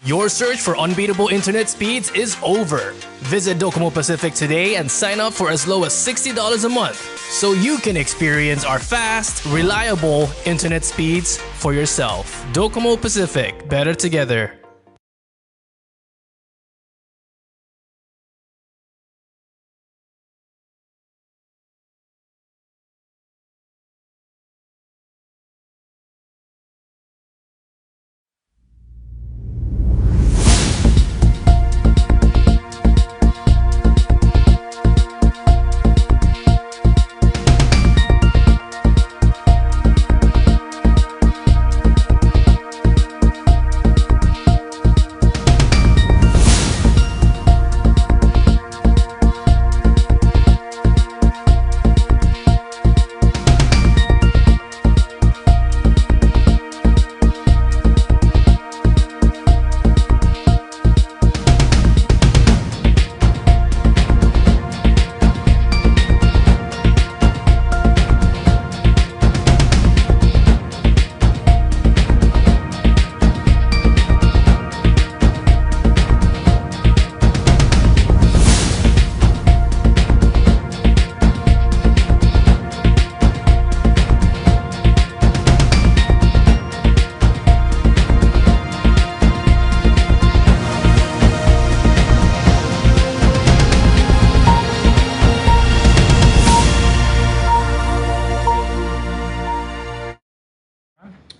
Your search for unbeatable internet speeds is over. Visit Docomo Pacific today and sign up for as low as $60 a month so you can experience our fast, reliable internet speeds for yourself. Docomo Pacific, better together.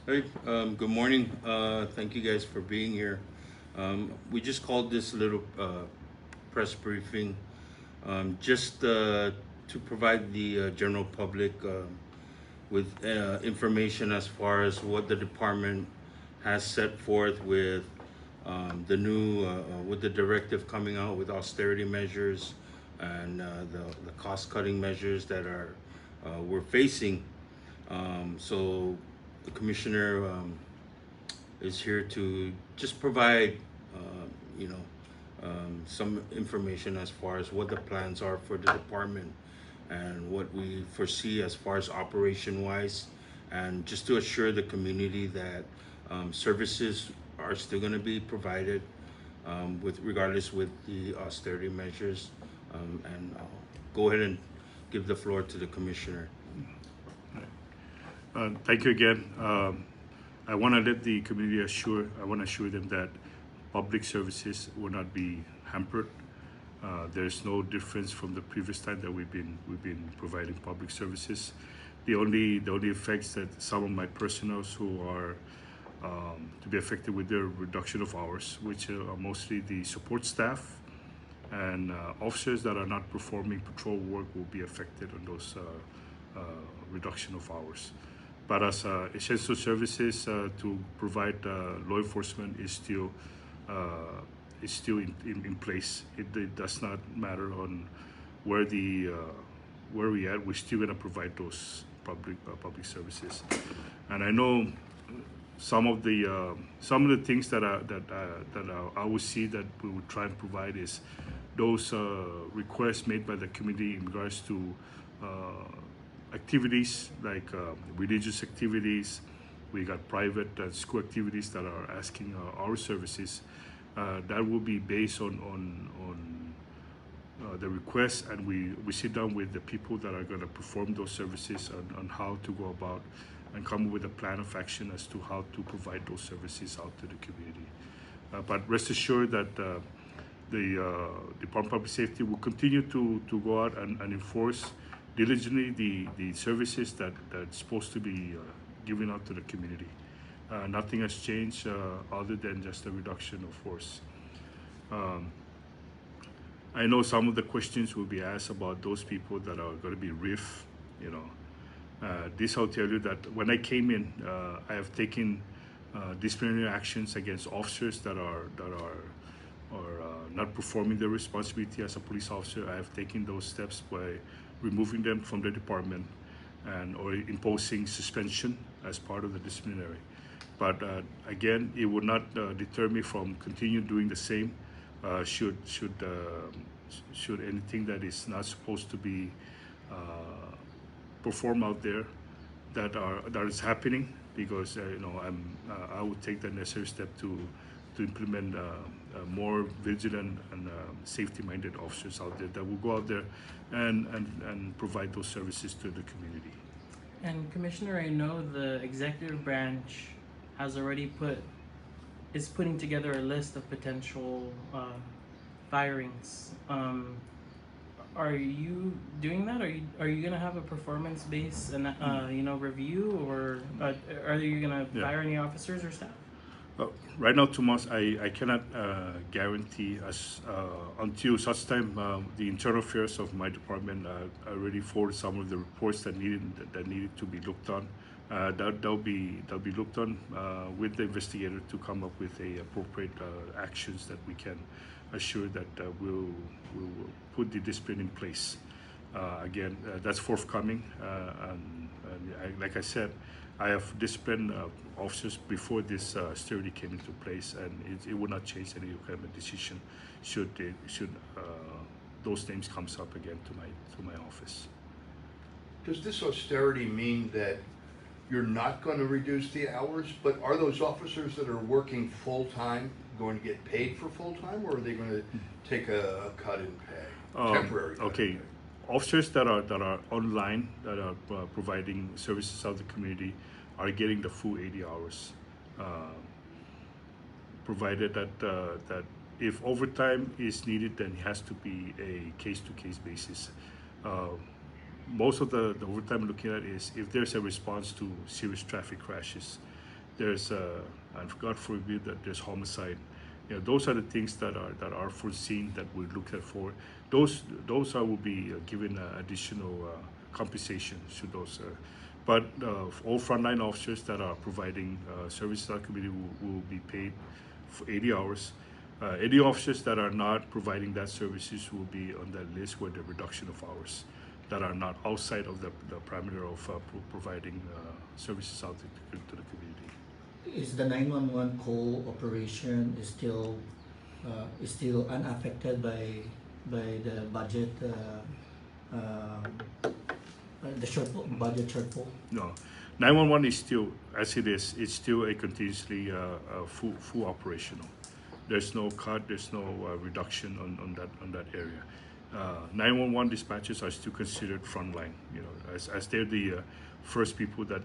Hey, good morning. Thank you guys for being here. We just called this little press briefing just to provide the general public with information as far as what the department has set forth with the new, with the directive coming out with austerity measures and the cost-cutting measures that are we're facing. So the commissioner is here to just provide, some information as far as what the plans are for the department and what we foresee as far as operation-wise, and just to assure the community that services are still going to be provided with regardless with the austerity measures. And I'll go ahead and give the floor to the commissioner. Thank you again. I want to let the community assure them that public services will not be hampered. There's no difference from the previous time that we've been providing public services. The only effects that some of my personals who are to be affected with the reduction of hours, which are mostly the support staff and officers that are not performing patrol work, will be affected on those reduction of hours. But as essential services to provide law enforcement is still in place. It does not matter on where we at. We're still going to provide those public services. And I know some of the things that I would see that we would try and provide is those requests made by the community in regards to activities like religious activities. We got private school activities that are asking our services. That will be based on the request, and we sit down with the people that are going to perform those services on how to go about and come up with a plan of action as to how to provide those services out to the community. But rest assured that the Department of Public Safety will continue to go out and enforce diligently the services that's supposed to be given out to the community. Nothing has changed other than just a reduction of force. I know some of the questions will be asked about those people that are going to be RIF. This I'll tell you that when I came in, I have taken disciplinary actions against officers that are not performing their responsibility as a police officer. I have taken those steps by removing them from the department and or imposing suspension as part of the disciplinary. But again, it would not deter me from continuing doing the same. Should anything that is not supposed to be performed out there that is happening, because I would take the necessary step to to implement more vigilant and safety-minded officers out there that will go out there and provide those services to the community. And Commissioner, I know the executive branch has already is putting together a list of potential firings. Are you doing that? Are you gonna have a performance-based and review, or are you gonna fire any officers or staff? Right now, Tomas, I cannot guarantee us until such time the internal affairs of my department are ready for some of the reports that needed to be looked on. That'll be looked on with the investigator to come up with a appropriate actions that we can assure that we'll put the discipline in place. Again, that's forthcoming, and like I said, I have disciplined officers before this austerity came into place, and it would not change any kind of decision should those names comes up again to my office. Does this austerity mean that you're not going to reduce the hours, but are those officers that are working full-time going to get paid for full-time, or are they going to take a cut in pay, temporary cut in Okay. pay? Officers that are online, that are providing services out to the community, are getting the full 80 hours, provided that if overtime is needed, then it has to be a case-to-case basis. Most of the overtime we're looking at is if there's a response to serious traffic crashes, there's and God forbid that there's homicide. You know, those are the things that are foreseen that we look at for. Those will be given additional compensation should those. But all frontline officers that are providing services to our community will be paid for 80 hours. Any officers that are not providing that services will be on that list with the reduction of hours that are not outside of the parameter of providing services out to the community. Is the 911 call operation is still unaffected by the budget budget shortfall? No, 911 is still as it is. It's still a continuously full operational. There's no cut. There's no reduction on that area. 911 dispatchers are still considered frontline. You know, as they're the first people that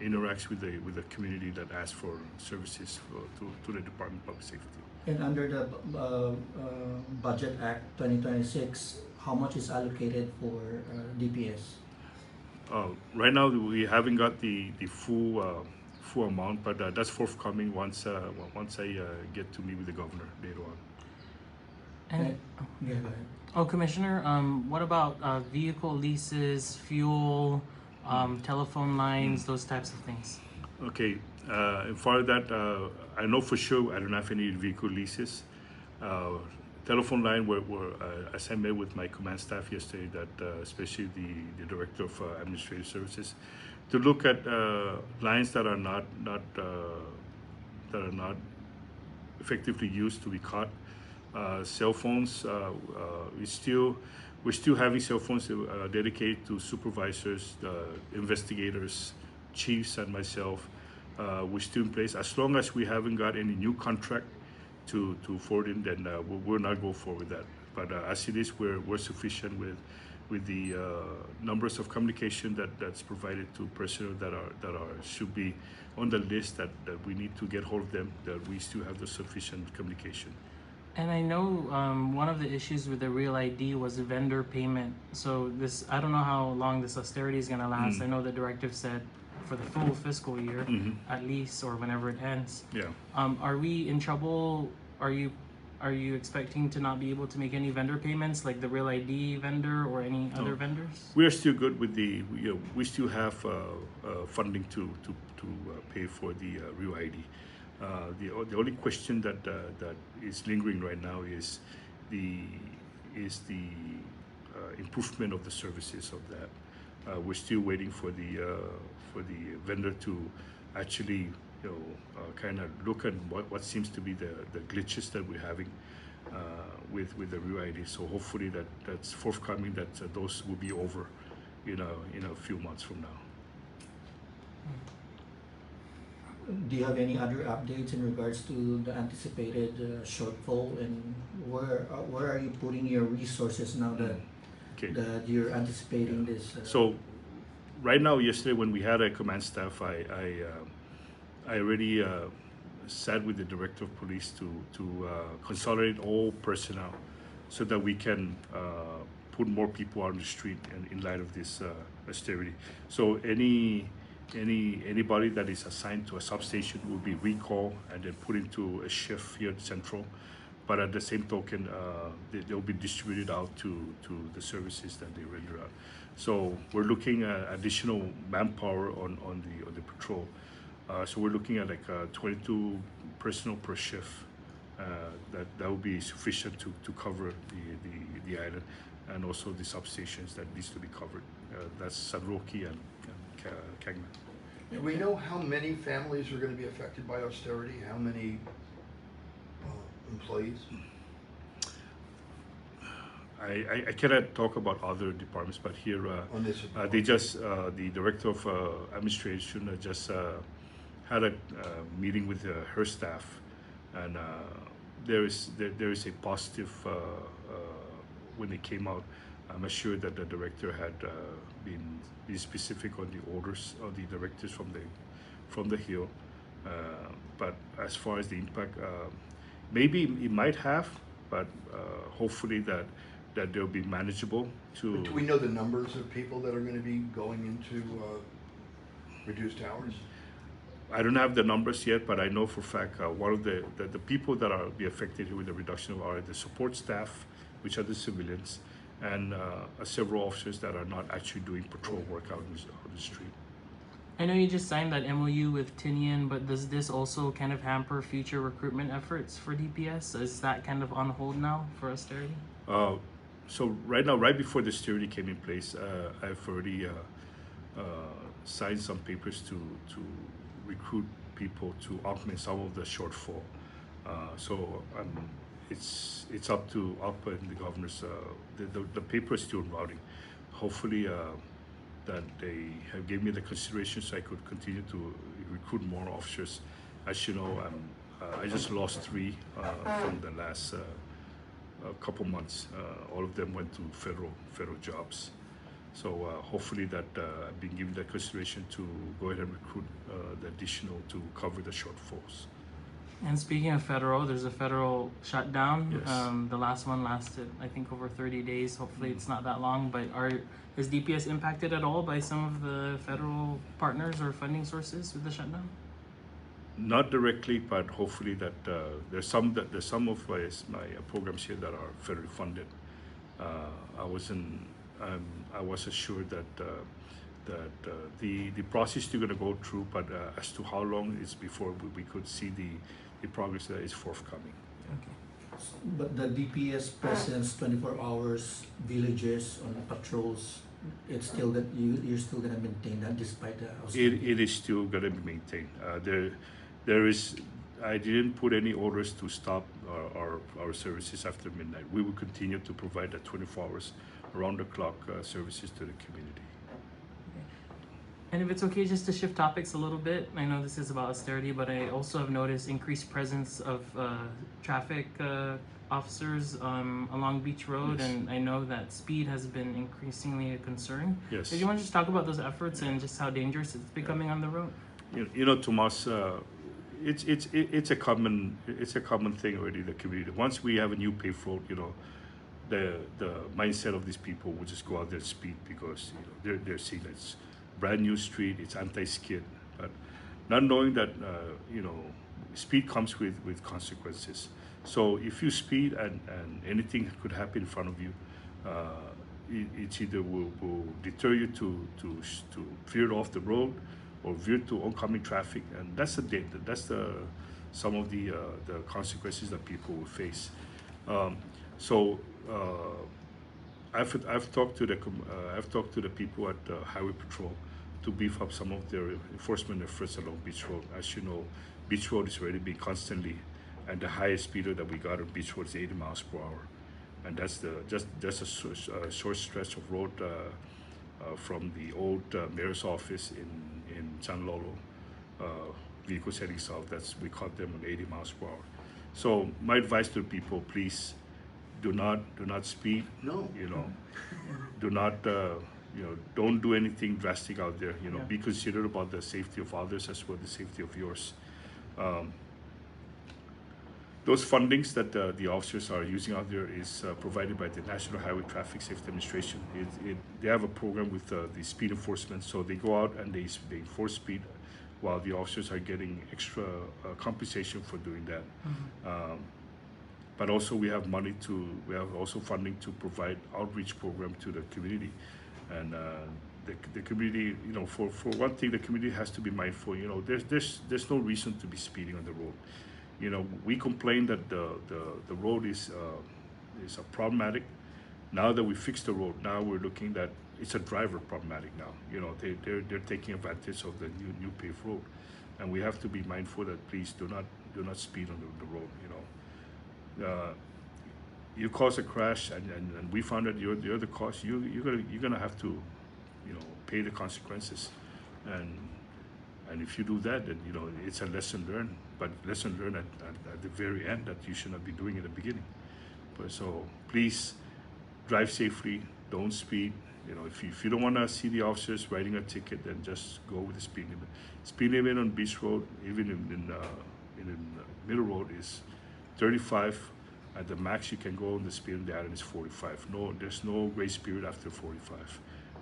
interacts with the community that asks for services to the Department of Public Safety. And under the Budget Act 2026, how much is allocated for DPS? Right now, we haven't got the full amount, but that's forthcoming once I get to meet with the governor later on. And Yeah, go ahead. oh, Commissioner, what about vehicle leases, fuel, telephone lines, those types of things? Okay, and for that, I know for sure I don't have any vehicle leases. Telephone line, as I met with my command staff yesterday, that especially the director of administrative services, to look at lines that are not effectively used to be cut. Cell phones, we're still having cell phones dedicated to supervisors, investigators, chiefs, and myself. We're still in place. As long as we haven't got any new contract to forward in, then we'll not go forward with that. But as it is, we're sufficient with the numbers of communication that's provided to personnel that should be on the list that we need to get hold of them. That we still have the sufficient communication. And I know one of the issues with the Real ID was the vendor payment. So I don't know how long this austerity is gonna last. I know the directive said for the full fiscal year, at least, or whenever it ends. Yeah. Are we in trouble? Are you expecting to not be able to make any vendor payments, like the Real ID vendor or any other vendors? We are still good with we still have funding to pay for the Real ID. The only question that is lingering right now is the improvement of the services of that. We're still waiting for the vendor to actually kind of look at what seems to be the glitches that we're having with the Real ID. So hopefully that's forthcoming. That those will be over in a few months from now. do you have any other updates in regards to the anticipated shortfall, and where are you putting your resources now that Okay. that you're anticipating this? So right now, yesterday when we had a command staff, I already sat with the director of police to consolidate all personnel so that we can put more people on the street and in light of this austerity. So anybody that is assigned to a substation will be recalled and then put into a shift here at Central. But at the same token, they'll be distributed out to the services that they render out. So we're looking at additional manpower on the patrol. So we're looking at like 22 personnel per shift. That will be sufficient to cover the island and also the substations that needs to be covered. That's San Roque and Cagman. Do we know how many families are going to be affected by austerity? How many employees? I cannot talk about other departments, but here On this they just the director of administration just had a meeting with her staff, and there is a positive when they came out. I'm assured that the director had been specific on the orders of the directives from the Hill, but as far as the impact, maybe it might have, but hopefully that they'll be manageable. Do we know the numbers of people that are going to be going into reduced hours? I don't have the numbers yet, but I know for a fact one of the people that are be affected with the reduction are the support staff, which are the civilians, and several officers that are not actually doing patrol work out on the street. I know you just signed that MOU with Tinian, but does this also kind of hamper future recruitment efforts for DPS? Is that kind of on hold now for austerity? So right now, right before the austerity came in place, I've already signed some papers to recruit people to augment some of the shortfall. So it's up in the governor's. The paper is still routing. Hopefully, that they have given me the consideration so I could continue to recruit more officers. As you know, I just lost 3 from the last couple months. All of them went to federal jobs. So hopefully that I've been given the consideration to go ahead and recruit the additional to cover the shortfalls. And speaking of federal, there's a federal shutdown. Yes. The last one lasted, I think, over 30 days. Hopefully it's not that long, but is DPS impacted at all by some of the federal partners or funding sources with the shutdown? Not directly, but hopefully that there's some of my programs here that are federally funded. I was assured that the process is still going to go through, but as to how long it's before we could see the progress that is forthcoming. Okay. But the DPS presence 24 hours, villages on patrols, it's still that you're still gonna maintain that despite the austerity? It is still going to be maintained. There is. I didn't put any orders to stop our services after midnight. We will continue to provide the 24 hours around the clock services to the community. And if it's okay just to shift topics a little bit, I know this is about austerity, but I also have noticed increased presence of traffic officers along Beach Road, Yes. and I know that speed has been increasingly a concern. Yes. Did you want to just talk about those efforts and just how dangerous it's becoming on the road? You know, Tomas, it's a common thing already in the community. Once we have a new paved road, you know, the mindset of these people will just go out there and speed because they're seeing it's brand new street, it's anti-skid, but not knowing that speed comes with consequences. So if you speed and anything could happen in front of you, it either will deter you to veer off the road or veer to oncoming traffic, and that's some of the consequences that people will face. I've talked to the people at Highway Patrol to beef up some of their enforcement efforts along Beach Road. As you know, Beach Road is already being constantly, and the highest speeder that we got on Beach Road is 80 miles per hour, and that's just a short stretch of road from the old mayor's office in San Lolo vehicles heading south. We caught them on 80 miles per hour. So my advice to people, please do not speed. No. You know, do not don't do anything drastic out there. You know, be considerate about the safety of others as well as the safety of yours. Those fundings that the officers are using out there is provided by the National Highway Traffic Safety Administration. They have a program with the speed enforcement, so they go out and they enforce speed while the officers are getting extra compensation for doing that. But also we have also funding to provide outreach program to the community. And the community, you know, for one thing, the community has to be mindful. You know, there's no reason to be speeding on the road. You know, we complain that the road is problematic. Now that we fixed the road, now we're looking that it's a driver problematic now. You know, they're taking advantage of the new paved road, and we have to be mindful that please do not speed on the road. You know, you cause a crash, and we found that you're the cause. You're gonna have to, you know, pay the consequences, and if you do that, then you know it's a lesson learned. But lesson learned at the very end that you should not be doing in the beginning. But so please drive safely. Don't speed. You know, if you don't want to see the officers writing a ticket, then just go with the speed limit. Speed limit on Beach Road, even in Middle Road, is 35. At the max you can go on the speed on the island is 45. No, there's no grace period after 45.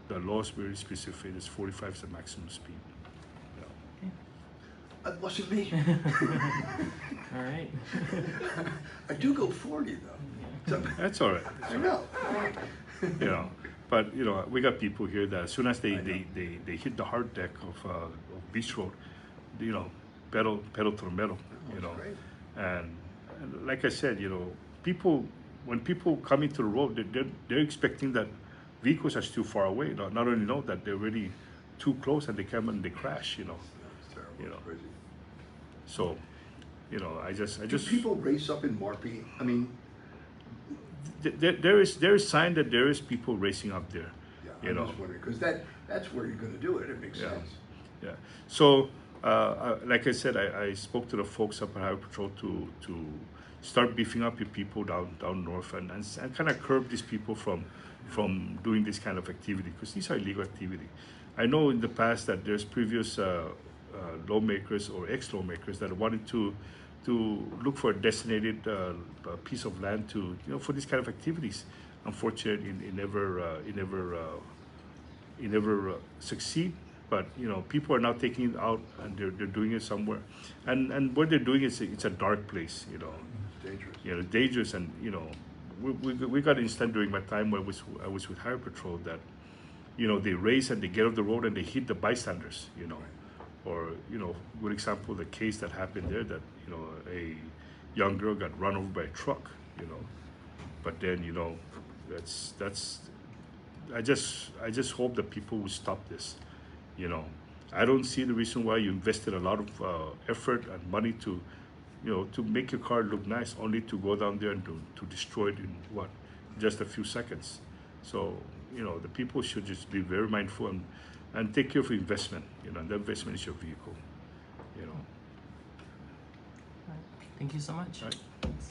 The law is very specific. It's 45 is the maximum speed. Yeah. It wasn't me. All right. I do go 40 though. So, That's all right. I know. You know, but you know, we got people here that as soon as they hit the hard deck of Beach Road, you know, pedal to the metal. You know, Great. and like I said, you know, when people come into the road, they're expecting that vehicles are still far away. Not only know that they're already too close and they come and they crash. You know, It's terrible. You know. It's crazy. so, you know, I just Do people race up in Marpy? I mean, there is sign that there is people racing up there. yeah, You I'm know. just wondering because that's where you're going to do it. It makes Yeah. sense. Yeah. So, like I said, I spoke to the folks up at Highway Patrol to start beefing up your people down north and kind of curb these people from doing this kind of activity, because these are illegal activity. I know in the past that there's previous lawmakers or ex-lawmakers that wanted to look for a designated piece of land to, you know, for these kind of activities. Unfortunately, it never succeed. But you know, people are now taking it out and they're doing it somewhere, and what they're doing is it's a dark place. You know, Dangerous. you know, dangerous, and you know, we got an incident during my time where I was with Highway Patrol that, you know, they race and they get off the road and they hit the bystanders. You know, or you know, good example, the case that happened there that, you know, a young girl got run over by a truck. You know, but then, you know, that's I just hope that people will stop this. You know, I don't see the reason why you invested a lot of effort and money to, you know, to make your car look nice, only to go down there and to destroy it in just a few seconds. So, you know, the people should just be very mindful and take care of investment. You know, and the investment is your vehicle. You know. Thank you so much. Right.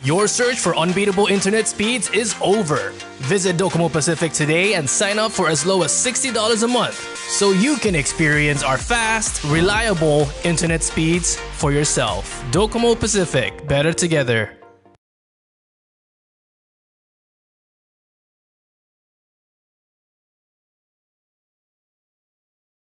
Your search for unbeatable internet speeds is over. Visit Docomo Pacific today and sign up for as low as $60 a month so you can experience our fast, reliable internet speeds for yourself. Docomo Pacific, better together.